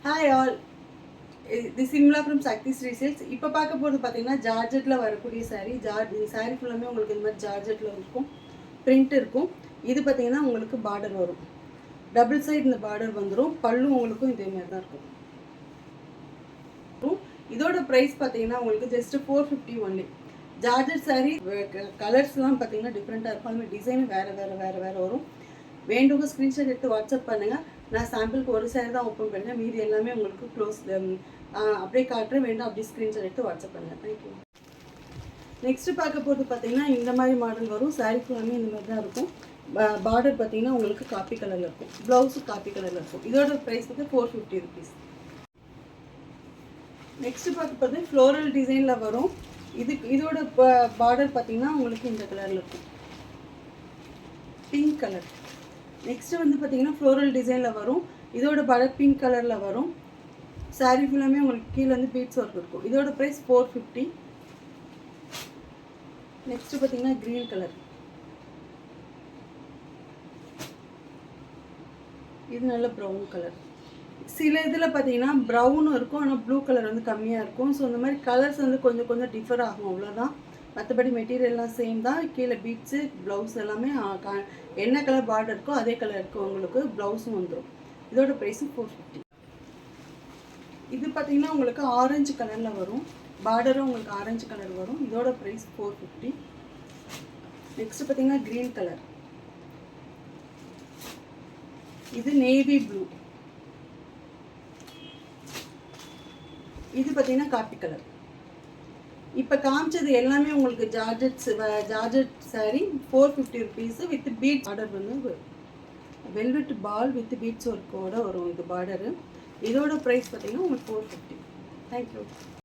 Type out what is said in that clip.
Hi all, இது Simla from Sakthi Sri silks. இப்போ பார்க்க போகிறது பார்த்தீங்கன்னா ஜார்ஜெட்டில் வரக்கூடிய சாரீ. சாரீ ஃபுல்லாமே உங்களுக்கு இந்த மாதிரி ஜார்ஜெட்டில் இருக்கும், பிரிண்ட் இருக்கும். இது பார்த்தீங்கன்னா உங்களுக்கு பார்டர் வரும், டபுள் சைடு இந்த பார்டர் வந்துடும். பல்லு உங்களுக்கும் இதே மாதிரி தான் இருக்கும். இதோட ப்ரைஸ் பார்த்தீங்கன்னா உங்களுக்கு ஜஸ்ட் 450 ஒன்லி. ஜார்ஜெட் சாரீ கலர்ஸ்லாம் பார்த்தீங்கன்னா டிஃப்ரெண்ட்டாக இருக்கும். அதுமாதிரி டிசைன் வேறு வரும். வேண்டுங்க ஸ்க்ரீன்ஷாட் எடுத்து வாட்ஸ்அப் பண்ணுங்கள். நான் சாம்பிளுக்கு ஒரு சாரி தான் ஓப்பன் பண்ணேன், மீதி எல்லாமே உங்களுக்கு க்ளோஸ் அப்படியே காட்டுறேன். வேண்டாம் அப்படி ஸ்க்ரீன்ஷாட் எடுத்து வாட்ஸ்அப் பண்ணுங்கள். தேங்க்யூ. நெக்ஸ்ட்டு பார்க்க போகிறது பார்த்தீங்கன்னா இந்த மாதிரி மாடல் வரும். சாரீ ஃபுல்லாமே இந்த மாதிரி தான் இருக்கும். பார்டர் பார்த்தீங்கன்னா உங்களுக்கு காப்பி கலரில் இருக்கும், ப்ளவுஸு காப்பி கலரில் இருக்கும். இதோட ப்ரைஸ் வந்து 450 ருபீஸ். நெக்ஸ்ட்டு பார்க்க போகிறது ஃப்ளோரல் டிசைனில் வரும். இதோட பார்டர் பார்த்தீங்கன்னா உங்களுக்கு இந்த கலரில் இருக்கும், பிங்க் கலர். நெக்ஸ்ட்டு வந்து பார்த்தீங்கன்னா ஃப்ளோரல் டிசைனில் வரும். இதோட பார்டர் பிங்க் கலரில் வரும். சாரீ ஃபுல்லாமே உங்களுக்கு கீழே வந்து பீட்ஸ் ஒர்க் இருக்கும். இதோட ப்ரைஸ் 450. நெக்ஸ்ட்டு பார்த்தீங்கன்னா க்ரீன் கலர். இது நல்ல ப்ரௌன் கலர். சில இதில் பார்த்தீங்கன்னா ப்ரௌனும் இருக்கும், ஆனால் ப்ளூ கலர் வந்து கம்மியாக இருக்கும். ஸோ இந்த மாதிரி கலர்ஸ் வந்து கொஞ்சம் டிஃபர் ஆகும், அவ்வளோதான். மற்றபடி மெட்டீரியல்லாம் சேம் தான். கீழே பீட்ஸு, ப்ளவுஸ் எல்லாமே என்ன கலர் பார்டர் இருக்கோ அதே கலர் இருக்கும். உங்களுக்கு ப்ளவுஸும் வந்துடும். இதோட ப்ரைஸும் 450. இது பார்த்தீங்கன்னா உங்களுக்கு ஆரஞ்சு கலரில் வரும். பார்டரும் உங்களுக்கு ஆரஞ்சு கலர் வரும். இதோட ப்ரைஸ் 450. நெக்ஸ்ட் பார்த்தீங்கன்னா க்ரீன் கலர். இது நேவி ப்ளூ. இது பார்த்தீங்கன்னா காப்பி கலர். இப்போ காமிச்சது எல்லாமே உங்களுக்கு georgette sari 450 rupees with beads. Border வந்து வெல்வெட் பால் வித் பீட்ஸ் ஒர்க்கோடு வரும் இது பார்டரு. இதோட ப்ரைஸ் பார்த்தீங்கன்னா உங்களுக்கு 450. தேங்க்யூ.